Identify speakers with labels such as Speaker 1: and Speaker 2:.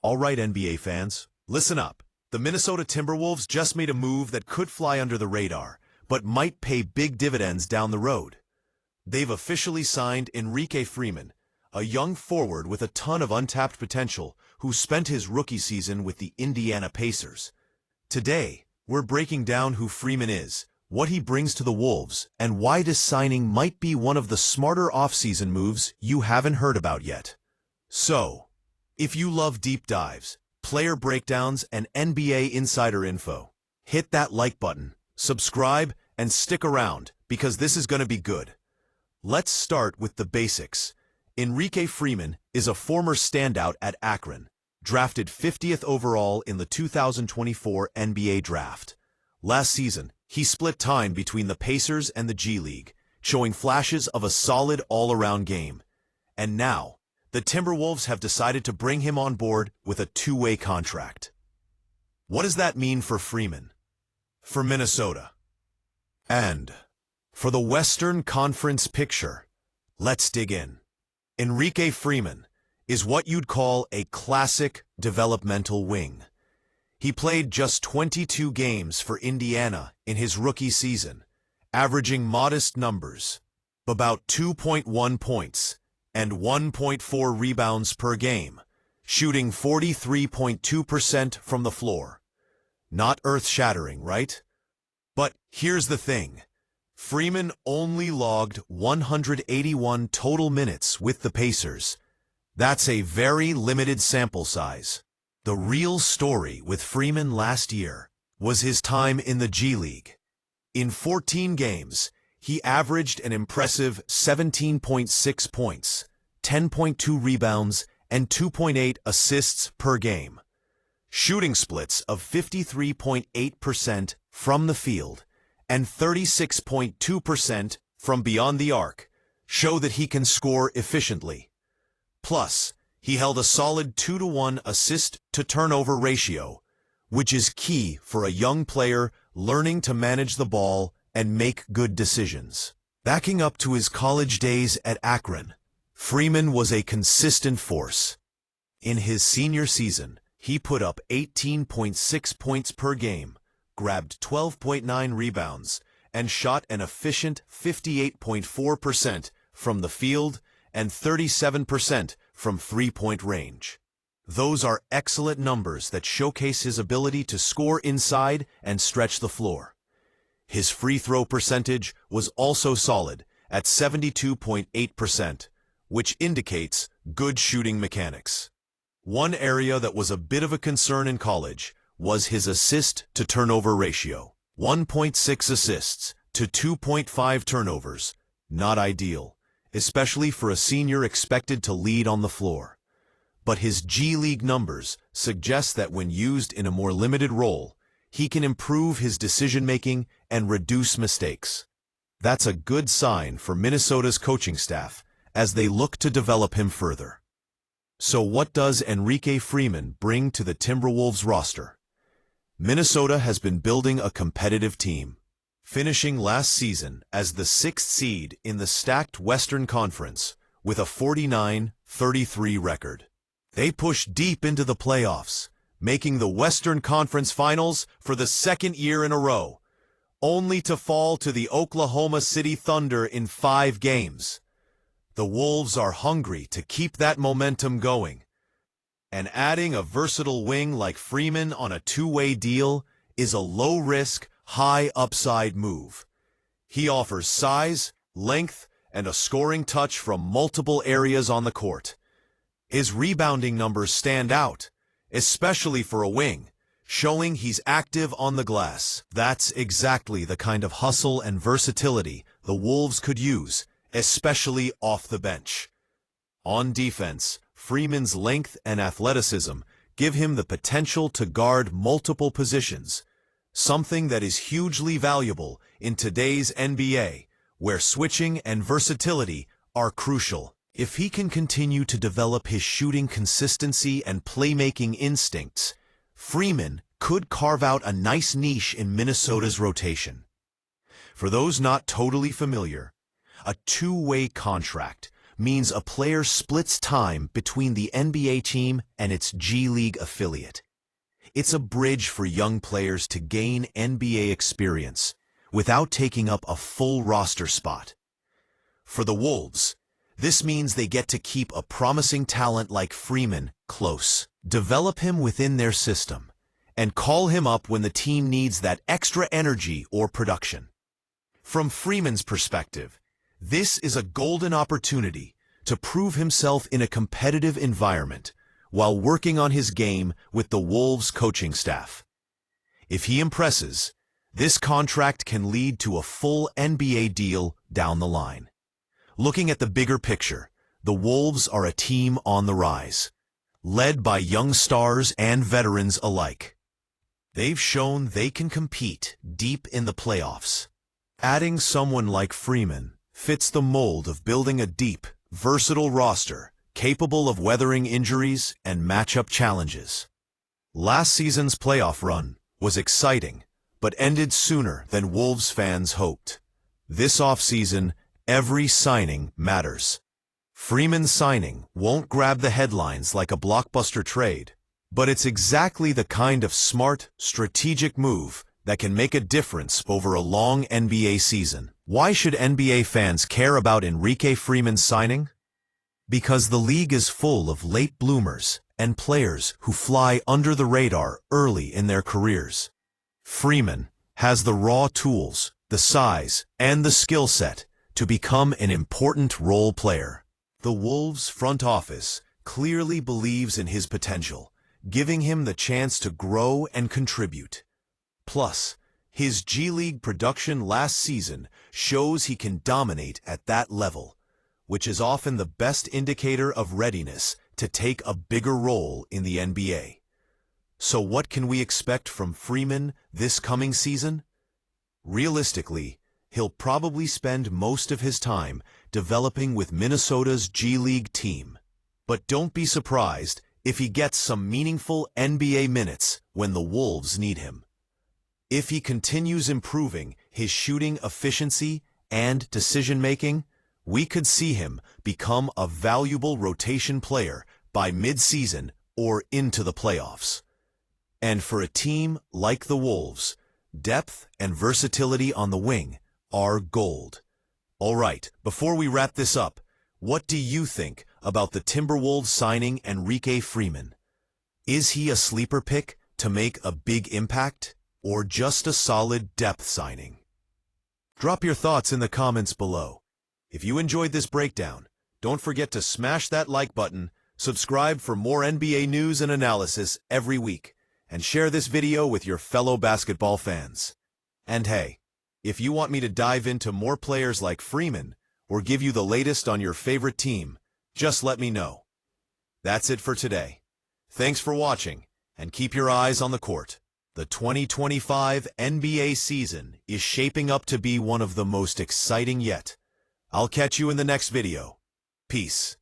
Speaker 1: All right, NBA fans, listen up. The Minnesota Timberwolves just made a move that could fly under the radar, but might pay big dividends down the road. They've officially signed Enrique Freeman, a young forward with a ton of untapped potential who spent his rookie season with the Indiana Pacers. Today, we're breaking down who Freeman is, what he brings to the Wolves, and why this signing might be one of the smarter offseason moves you haven't heard about yet. So, if you love deep dives, player breakdowns, and NBA insider info, hit that like button, subscribe, and stick around because this is going to be good. Let's start with the basics. Enrique Freeman is a former standout at Akron, drafted 50th overall in the 2024 NBA Draft. Last season, he split time between the Pacers and the G League, showing flashes of a solid all-around game. And now, the Timberwolves have decided to bring him on board with a two-way contract. What does that mean for Freeman, for Minnesota, and for the Western Conference picture? Let's dig in. Enrique Freeman is what you'd call a classic developmental wing. He played just 22 games for Indiana in his rookie season, averaging modest numbers, about 2.1 points and 1.4 rebounds per game, shooting 43.2% from the floor. Not earth-shattering, right? But here's the thing. Freeman only logged 181 total minutes with the Pacers. That's a very limited sample size. The real story with Freeman last year was his time in the G League. In 14 games, he averaged an impressive 17.6 points, 10.2 rebounds, and 2.8 assists per game. Shooting splits of 53.8% from the field and 36.2% from beyond the arc show that he can score efficiently. Plus, he held a solid 2-to-1 assist-to-turnover ratio, which is key for a young player learning to manage the ball and make good decisions. Backing up to his college days at Akron, Freeman was a consistent force. In his senior season, he put up 18.6 points per game, grabbed 12.9 rebounds, and shot an efficient 58.4% from the field and 37% from three-point range. Those are excellent numbers that showcase his ability to score inside and stretch the floor. His free throw percentage was also solid at 72.8%, which indicates good shooting mechanics. One area that was a bit of a concern in college was his assist-to-turnover ratio. 1.6 assists to 2.5 turnovers. Not ideal, especially for a senior expected to lead on the floor. But his G League numbers suggest that when used in a more limited role, he can improve his decision-making and reduce mistakes. That's a good sign for Minnesota's coaching staff as they look to develop him further. So what does Enrique Freeman bring to the Timberwolves roster? Minnesota has been building a competitive team, finishing last season as the 6th seed in the stacked Western Conference with a 49-33 record. They pushed deep into the playoffs, making the Western Conference Finals for the second year in a row, only to fall to the Oklahoma City Thunder in 5 games. The Wolves are hungry to keep that momentum going, and adding a versatile wing like Freeman on a two-way deal is a low-risk, high-upside move. He offers size, length, and a scoring touch from multiple areas on the court. His rebounding numbers stand out, especially for a wing, showing he's active on the glass. That's exactly the kind of hustle and versatility the Wolves could use, especially off the bench. On defense, Freeman's length and athleticism give him the potential to guard multiple positions, something that is hugely valuable in today's NBA, where switching and versatility are crucial. If he can continue to develop his shooting consistency and playmaking instincts, Freeman could carve out a nice niche in Minnesota's rotation. For those not totally familiar, a two-way contract means a player splits time between the NBA team and its G League affiliate. It's a bridge for young players to gain NBA experience without taking up a full roster spot. For the Wolves, this means they get to keep a promising talent like Freeman close, develop him within their system, and call him up when the team needs that extra energy or production. From Freeman's perspective, this is a golden opportunity to prove himself in a competitive environment while working on his game with the Wolves coaching staff. If he impresses, this contract can lead to a full NBA deal down the line. Looking at the bigger picture, the Wolves are a team on the rise, led by young stars and veterans alike. They've shown they can compete deep in the playoffs. Adding someone like Freeman fits the mold of building a deep, versatile roster capable of weathering injuries and matchup challenges. Last season's playoff run was exciting, but ended sooner than Wolves fans hoped. This offseason, every signing matters. Freeman's signing won't grab the headlines like a blockbuster trade, but it's exactly the kind of smart, strategic move that can make a difference over a long NBA season. Why should NBA fans care about Enrique Freeman's signing? Because the league is full of late bloomers and players who fly under the radar early in their careers. Freeman has the raw tools, the size, and the skill set to become an important role player. The Wolves front office clearly believes in his potential, giving him the chance to grow and contribute. Plus, his G League production last season shows he can dominate at that level, which is often the best indicator of readiness to take a bigger role in the NBA. So what can we expect from Freeman this coming season? Realistically, he'll probably spend most of his time developing with Minnesota's G League team. But don't be surprised if he gets some meaningful NBA minutes when the Wolves need him. If he continues improving his shooting efficiency and decision-making, we could see him become a valuable rotation player by mid-season or into the playoffs. And for a team like the Wolves, depth and versatility on the wing are gold. All right, before we wrap this up, what do you think about the Timberwolves signing Enrique Freeman? Is he a sleeper pick to make a big impact, or just a solid depth signing? Drop your thoughts in the comments below. If you enjoyed this breakdown, don't forget to smash that like button, subscribe for more NBA news and analysis every week, and share this video with your fellow basketball fans. And hey, if you want me to dive into more players like Freeman, or give you the latest on your favorite team, just let me know. That's it for today. Thanks for watching, and keep your eyes on the court. The 2025 NBA season is shaping up to be one of the most exciting yet. I'll catch you in the next video. Peace.